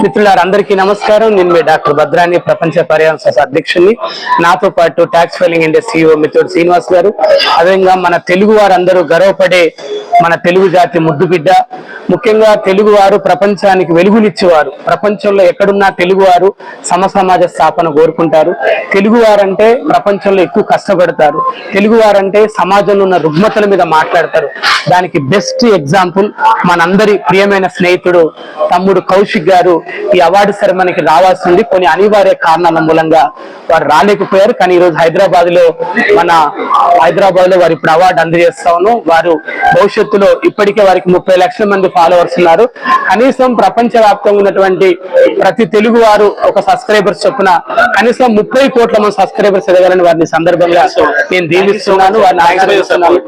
మిత్రులందరికీ నమస్కారం. నేను మీ డాక్టర్ భద్రాని, ప్రపంచ పర్యావరణ సంస్థ అధ్యక్షుడిని. నాతో పాటు ట్యాక్స్ ఫైలింగ్ ఇండియా CEO మిత్రుడు శ్రీనివాస్ గారు, అదేవిధంగా మన తెలుగు వారందరూ గర్వపడే మన తెలుగు జాతి ముద్దుబిడ్డ, ముఖ్యంగా తెలుగువారు ప్రపంచానికి వెలుగునిచ్చేవారు. ప్రపంచంలో ఎక్కడున్నా తెలుగువారు సమసమాజ స్థాపన కోరుకుంటారు. తెలుగువారంటే ప్రపంచంలో ఎక్కువ కష్టపడతారు. తెలుగువారంటే సమాజంలో ఉన్న రుగ్మతల మీద మాట్లాడతారు. దానికి బెస్ట్ ఎగ్జాంపుల్ మనందరి ప్రియమైన స్నేహితుడు తమ్ముడు కౌశిక్ గారు. ఈ అవార్డు సెరమనీకి రావాల్సింది, కొన్ని అనివార్య కారణాల మూలంగా వారు రాలేకపోయారు. కానీ ఈరోజు హైదరాబాద్ లో వారు ఇప్పుడు అవార్డు అందజేస్తాను. వారు భవిష్యత్తులో ఇప్పటికే వారికి 30 లక్షల మంది ఫాలోవర్స్ ఉన్నారు. కనీసం ప్రపంచ వ్యాప్తంగా ఉన్నటువంటి ప్రతి తెలుగు వారు ఒక సబ్స్క్రైబర్స్ చొప్పున కనీసం 30 కోట్ల మంది సబ్స్క్రైబర్స్ ఎదగాలని వారిని సందర్భంగా నేను దీవిస్తున్నాను, వారిని ఆశీర్వదిస్తున్నాను.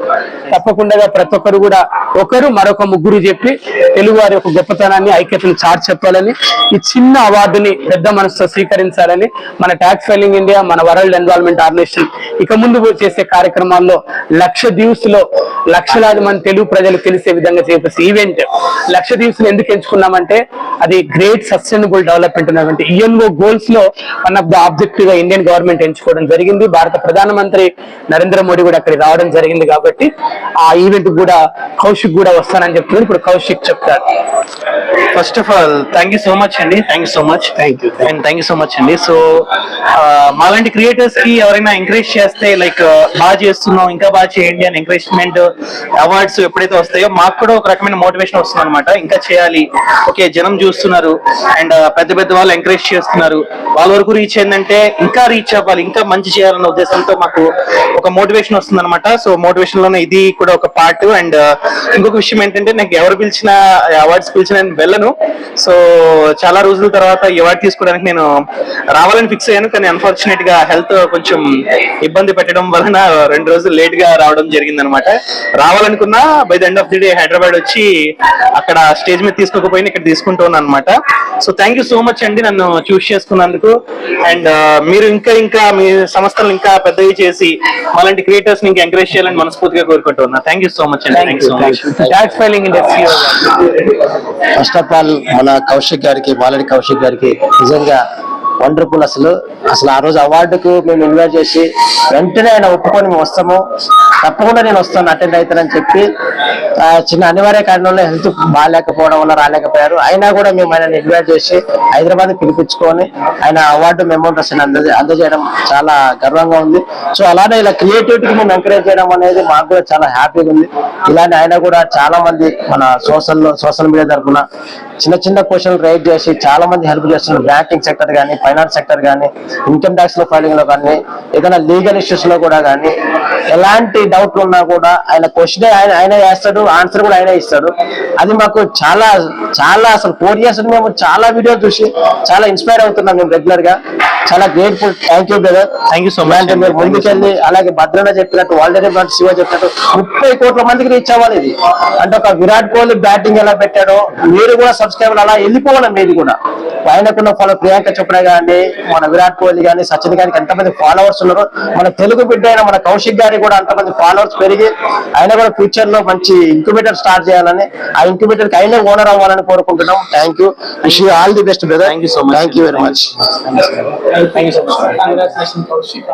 తప్పకుండా ప్రతి ఒక్కరు కూడా ఒకరు మరొక ముగ్గురు చెప్పి తెలుగు వారి యొక్క గొప్పతనాన్ని, ఐక్యతను చాటి చెప్పాలని, ఈ చిన్న అవార్డుని పెద్ద మనసుతో స్వీకరించాలని మన ట్యాక్స్ ఫైలింగ్ ఇండియా, మన వరల్డ్ ఎన్విరాన్మెంట్ ఆర్గనైజేషన్ ఇక ముందు చేసే కార్యక్రమాల్లో లక్షద్వీప్స్ లో లక్షలాది మంది తెలుగు ప్రజలు తెలిసే విధంగా చేసే ఈవెంట్. లక్షద్వీప్స్ ఎందుకు ఎంచుకున్నామంటే అది గ్రేట్ సస్టైనబుల్ డెవలప్మెంట్ ఉన్నటువంటి INO గోల్స్ లో వన్ ఆఫ్ ద ఆబ్జెక్టివ్ గా ఇండియన్ గవర్నమెంట్ ఎంచుకోవడం జరిగింది. భారత ప్రధానమంత్రి నరేంద్ర మోడీ కూడా అక్కడికి రావడం జరిగింది. కాబట్టి ఆ ఈవెంట్ కూడా కౌశిక్ కూడా వస్తానని చెప్తున్నారు. ఇప్పుడు కౌశిక్ చెప్తారు. First of all thank you so much అండి. థ్యాంక్ యూ సో మచ్ అండి. సో మాలాంటి క్రియేటర్స్ కి ఎవరైనా ఎంకరేజ్ చేస్తే, లైక్ బాగా చేస్తున్నాం ఇంకా బాగా చేయండి అని ఎంకరేజ్మెంట్ అవార్డ్స్ ఎప్పుడైతే వస్తాయో మాకు కూడా ఒక రకమైన మోటివేషన్ వస్తుంది అనమాట. ఇంకా చేయాలి, ఓకే జనం చూస్తున్నారు అండ్ పెద్ద పెద్ద వాళ్ళు ఎంకరేజ్ చేస్తున్నారు, వాళ్ళ వరకు రీచ్ ఏంటంటే ఇంకా రీచ్ అవ్వాలి, ఇంకా మంచి చేయాలన్న ఉద్దేశంతో మాకు ఒక మోటివేషన్ వస్తుంది అనమాట. సో మోటివేషన్ లోనే ఇది కూడా ఒక పార్ట్. అండ్ ఇంకొక విషయం ఏంటంటే, నాకు ఎవరు పిలిచిన అవార్డ్స్ పిలిచిన నేను వెళ్ళను. సో చాలా రోజుల తర్వాత ఈ అవార్డు తీసుకోవడానికి నేను రావాలని ఫిక్స్ అయ్యాను. కానీ అన్ఫార్చునేట్ గా హెల్త్ కొంచెం ఇబ్బంది పెట్టడం వలన 2 రోజులు లేట్ గా రావడం జరిగింది అనమాట. రావాలనుకున్నా by the end of the day Hyderabad వచ్చి అక్కడ స్టేజ్ మీద తీసుకోకపోయినా ఇక్కడ తీసుకుంటూ ఉన్నాను అనమాట. So thank you so much అండి నన్ను చూస్ చేసుకున్నందుకు. అండ్ మీరు ఇంకా మీ సంస్థలు ఇంకా పెద్దవి చేసి అలాంటి క్రియేటర్స్ ని ఇంకా ఎంకరేజ్ చేయాలని మనస్ఫూర్తిగా కోరుకుంటున్నా. థ్యాంక్ యూ సో మచ్ అండి. Tax filing India CEO first of all మన కౌశిక్ గారికి, బాలడి కౌశిక్ గారికి నిజంగా వండర్ఫుల్. అసలు ఆ రోజు అవార్డుకు మేము ఇన్వైట్ చేసి వెంటనే ఆయన ఒప్పుకొని మేము వస్తాము, తప్పకుండా నేను వస్తాను, అటెండ్ అవుతానని చెప్పి చిన్న అనివార్య కారణంలో హెల్త్ బాగాలేకపోవడం వల్ల రాలేకపోయారు. అయినా కూడా మేము ఆయన ఇన్వైట్ చేసి హైదరాబాద్ పిలిపించుకొని ఆయన అవార్డు మెమోరియల్స్ అందజేయడం చాలా గర్వంగా ఉంది. సో అలానే ఇలా క్రియేటివిటీకి మేము ఎంకరేజ్ చేయడం అనేది మాకు కూడా చాలా హ్యాపీగా ఉంది. ఇలాంటి ఆయన కూడా చాలా మంది మన సోషల్ మీడియా తరఫున చిన్న క్వశ్చన్లు రైజ్ చేసి చాలా మంది హెల్ప్ చేస్తున్నారు. బ్యాంకింగ్ సెక్టర్ కానీ, ఫైనాన్స్ సెక్టర్ కానీ, ఇన్కమ్ ట్యాక్స్ లో ఫైలింగ్ లో కానీ, ఏదైనా లీగల్ ఇష్యూస్ లో కూడా కానీ, ఎలాంటి డౌట్లు ఉన్నా కూడా ఆయన క్వశ్చన్ ఆయన వేస్తాడు, ఆన్సర్ కూడా ఆయన ఇస్తాడు. అది మాకు చాలా అసలు 4 years మేము చాలా వీడియోలు చూసి చాలా ఇన్స్పైర్ అవుతున్నాం మేము రెగ్యులర్ గా. చాలా grateful. Thank you brother. Thank you so much. మీరు ముందుకెళ్ళి అలాగే భద్రన చెప్పినట్టు, ఆల్రెడీ శివ చెప్పినట్టు 30 కోట్ల మందికి రీచ్ అవ్వాలి. ఇది అంటే ఒక విరాట్ కోహ్లీ బ్యాటింగ్ ఎలా పెట్టాడో మీరు కూడా సబ్స్క్రైబర్ అలా వెళ్ళిపోవాలి. మీది కూడా ఆయనకున్న ప్రియాంక చోప్రా గానీ, మన విరాట్ కోహ్లీ కానీ, సచిన్ గారికి ఎంతమంది ఫాలోవర్స్ ఉన్నారు. మన తెలుగు బిడ్డ అయిన మన కౌశిక్ గారికి కూడా అంతమంది ఫాలోవర్స్ పెరిగి ఆయన కూడా ఫ్యూచర్ లో మంచి ఇంక్యుబేటర్ స్టార్ట్ చేయాలని, ఆ ఇంక్యుబేటర్ కి అయినా ఓనర్ అవ్వాలని కోరుకుంటున్నాం. Thank you. Wish you all the best brother. Thank you so much. Thank you very much. Thank you so much. Congratulations, Kaushik.